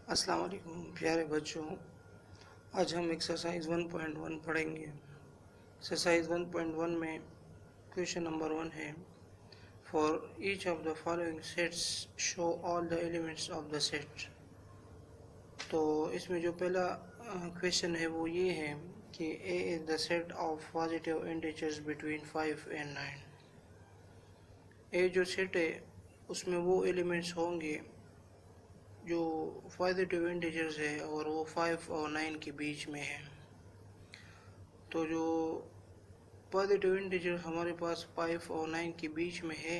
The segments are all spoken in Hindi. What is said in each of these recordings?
अस्सलाम वालेकुम प्यारे बच्चों। आज हम एक्सरसाइज 1.1 पढ़ेंगे। एक्सरसाइज 1.1 में क्वेश्चन नंबर 1 है, for each of the following sets show all the elements of the set. तो इसमें जो पहला क्वेश्चन है वो ये है कि A is the set of positive integers between 5 and 9। ए जो सेट है उसमें वो एलिमेंट्स होंगे जो पॉजिटिव इंटीजर्स है और वो 5 और 9 के बीच में है। तो जो पॉजिटिव इंटीजर हमारे पास 5 और 9 के बीच में है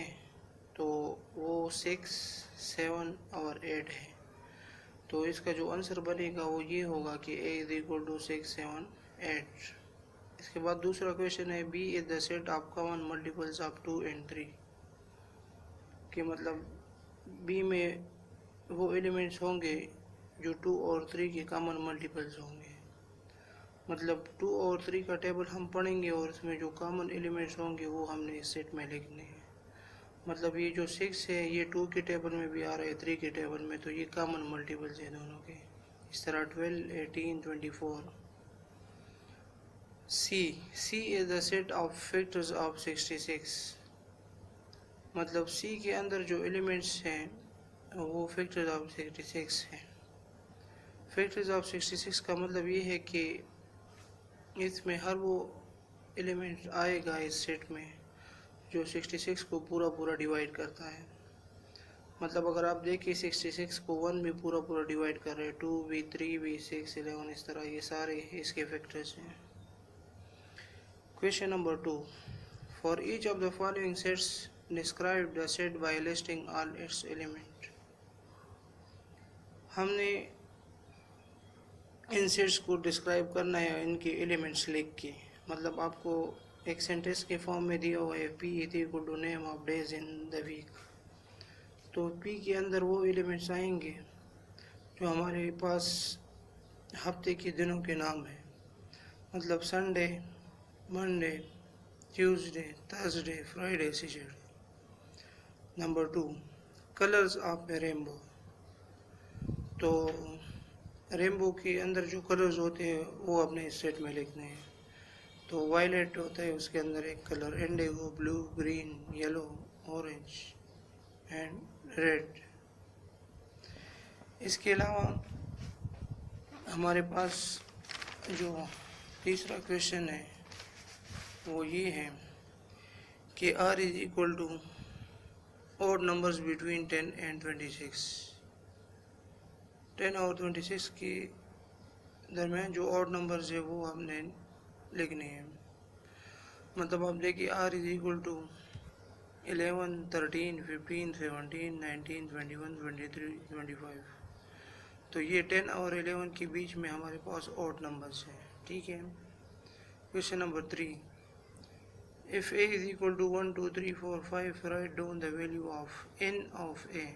तो वो 6, 7 और 8 है। तो इसका जो आंसर बनेगा वो ये होगा कि ए इज इक्वल टू 6, 7, 8। इसके बाद दूसरा क्वेश्चन है, B is the set of common multiples of 2 and 3। कि मतलब बी में वो एलिमेंट्स होंगे जो 2 और 3 के कॉमन मल्टीपल्स होंगे। मतलब 2 और 3 का टेबल हम पढ़ेंगे और इसमें जो कॉमन एलिमेंट्स होंगे वो हमने इस सेट में लिखने हैं। मतलब ये जो 6 है ये 2 के टेबल में भी आ रहा है, 3 के टेबल में, तो ये कॉमन मल्टीपल्स हैं दोनों के। इस तरह 12, 18, 24। C is the set of factors of 66। मतलब सी के अंदर जो एलिमेंट्स हैं वो फैक्टर्स ऑफ 66 हैं। फैक्टर्स ऑफ 66 का मतलब ये है कि इसमें हर वो एलिमेंट आएगा इस सेट में जो 66 को पूरा पूरा डिवाइड करता है। मतलब अगर आप देखिए 66 को 1 में पूरा पूरा डिवाइड कर रहे हैं, 2 भी, 3 भी, 6, 11, इस तरह ये सारे इसके फैक्टर्स हैं। Question number 2, for each of the following sets describe the set by listing all its element. हमने इन सेट्स को डिस्क्राइब करना है इनके एलिमेंट्स लिख के। मतलब आपको एक सेंटेंस के फॉर्म में दिया हुआ है, P is equal to name of days in the week. तो पी के अंदर वो एलिमेंट्स आएंगे जो हमारे पास हफ्ते के दिनों के नाम हैं। मतलब Sunday, Monday, Tuesday, Thursday, Friday, Saturday. Number 2, colours of A rainbow. तो रेनबो के अंदर जो कलर्स होते हैं वो अपने इस सेट में लिखने हैं। तो वायलेट होता है उसके अंदर एक colour, Indigo, blue, green, yellow, orange and red. इसके अलावा हमारे पास जो तीसरा क्वेश्चन है वो ये है कि R is equal to odd numbers between 10 and 26। 10 और 26 के दरमियान जो ऑड नंबर्स है वो हमने लिखने हैं। मतलब आप देखिए आर इज इक्वल टू 11, 13, 15, 17, 19, 21, 23, 25। तो ये 10 और 11 के बीच में हमारे पास ऑड नंबर्स हैं। ठीक है। Question number 3, if A is equal to 1, 2, 3, 4, 5 write down the value of n of A.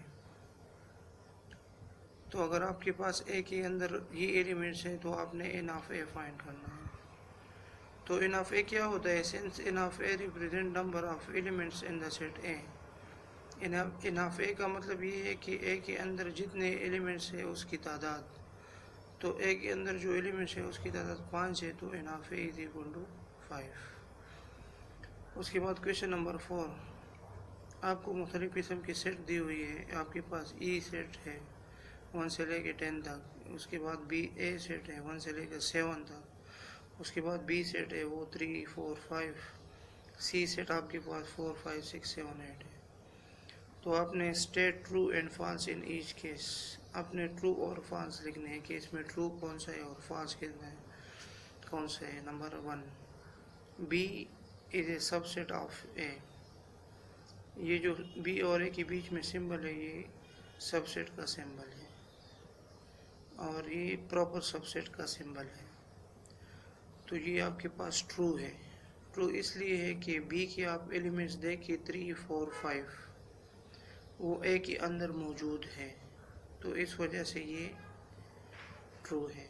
तो अगर आपके पास ए के अंदर ये एलिमेंट्स हैं तो आपने एन ऑफ ए फाइंड करना है। तो एन ऑफ ए क्या होता है? Since n of A represent number of elements in the set A. N of A का मतलब ये है कि ए के अंदर जितने एलिमेंट्स है उसकी तादाद। तो ए के अंदर जो एलिमेंट्स है उसकी तादाद 5 है, तो N of A is equal to 5। उसके बाद क्वेश्चन नंबर 4, आपको मुख्तलिफ़ किस्म की सेट दी हुई है। आपके पास ई सेट है 1 से लेकर 10 तक। उसके बाद बी ए सेट है 1 से लेकर 7 तक। उसके बाद बी सेट है वो 3, 4, 5। सी सेट आपके पास 4, 5, 6, 7, 8 है। तो आपने state true and falls in each case. आपने ट्रू और फॉल्स लिखने हैं कि इसमें ट्रू कौन सा है और फॉल्स कितना है, कौन सा है। Number 1, B is a subset of A. ये जो बी और ए के बीच में सिंबल है ये सबसेट का सिंबल है और ये प्रॉपर सबसेट का सिंबल है। तो ये आपके पास ट्रू है। ट्रू इसलिए है कि बी के आप एलिमेंट्स देखिए 3, 4, 5 वो ए के अंदर मौजूद है, तो इस वजह से ये ट्रू है।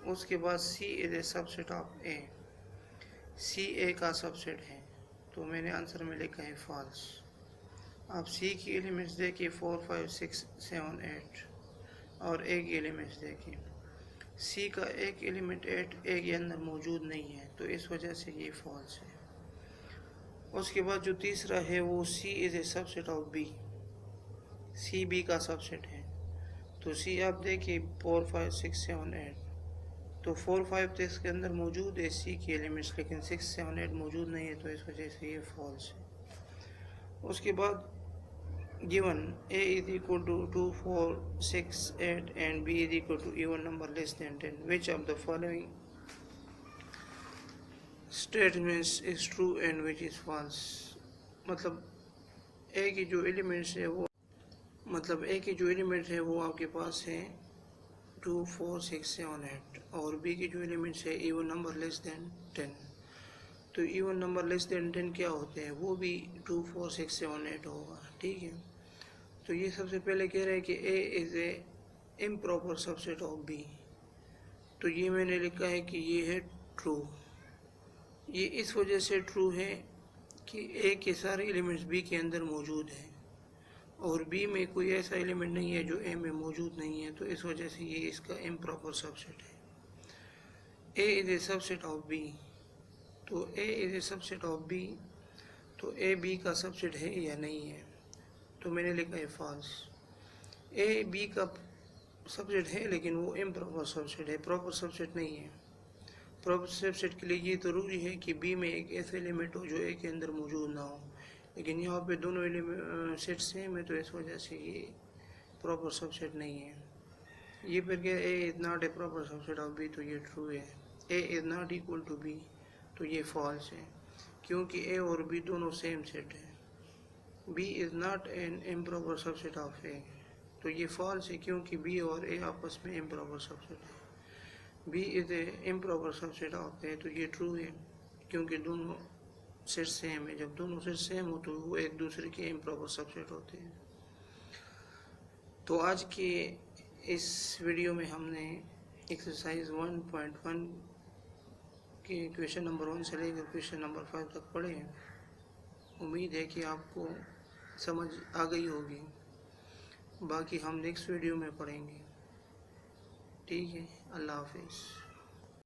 उसके बाद सी इज ए सबसेट ऑफ ए। सी ए का सबसेट है, तो मैंने आंसर में लिखा है फॉल्स। आप सी की एलिमेंट्स देखिए 4, 5, 6, 7, 8 और ए के एलिमेंट्स देखें। सी का एक एलिमेंट ए के अंदर मौजूद नहीं है, तो इस वजह से ये फॉल्स है। उसके बाद जो तीसरा है वो C is a subset of B, C B का सबसेट है। तो सी आप देखिए 4 5 6 7 8, तो 4 5 6 के अंदर मौजूद है सी के एलिमेंट्स, लेकिन 6 7 8 मौजूद नहीं है, तो इस वजह से ये फॉल्स है। उसके बाद given a is equal to 2 4 6 8 and b is equal to even number less than 10, which of the following statements is true and which is false? मतलब a की जो एलिमेंट्स है वो आपके पास है 2 4 6 7 8 और b की जो एलिमेंट्स है इवन नंबर लेस देन 10। तो इवन नंबर लेस देन 10 क्या होते हैं, वो भी 2 4 6 7 8 होगा। ठीक है, तो ये सबसे पहले कह रहे हैं कि a is a improper subset of b, तो ये मैंने लिखा है कि ये है ट्रू। ये इस वजह से ट्रू है कि a के सारे एलिमेंट्स b के अंदर मौजूद हैं और b में कोई ऐसा एलिमेंट नहीं है जो a में मौजूद नहीं है, तो इस वजह से ये इसका इम्प्रॉपर सबसेट है। a is a subset of b, तो a is a subset of b, तो a b का सबसेट है या नहीं है, तो मैंने लिखा है फॉल्स। ए बी का सबसेट है लेकिन वो इम्प्रॉपर सबसेट है, प्रॉपर सबसेट नहीं है। प्रॉपर सबसेट के लिए ये ज़रूरी है कि बी में एक ऐसा एलिमेंट हो जो ए के अंदर मौजूद ना हो, लेकिन यहाँ पे दोनों एलिमेंट सेट सेम है, तो इस वजह से ये प्रॉपर सबसेट नहीं है। ये फिर क्या, A is not a proper subset of B, तो ये ट्रू है। A is not equal to B, तो ये फॉल्स है, क्योंकि ए और बी दोनों सेम सेट है। B is not an improper subset of A, तो ये फॉल्स है क्योंकि B और A आपस में इम्प्रॉपर सबसेट है। B is a improper subset of A, तो ये ट्रू है क्योंकि दोनों सेट सेम है। जब दोनों सेट सेम हो तो वो एक दूसरे के इम्प्रॉपर सबसेट होते हैं। तो आज के इस वीडियो में हमने एक्सरसाइज 1.1 के क्वेश्चन नंबर 1 से लेकर क्वेश्चन नंबर 5 तक पढ़े हैं। उम्मीद है कि आपको समझ आ गई होगी, बाकी हम नेक्स्ट वीडियो में पढ़ेंगे। ठीक है, अल्लाह हाफिज़।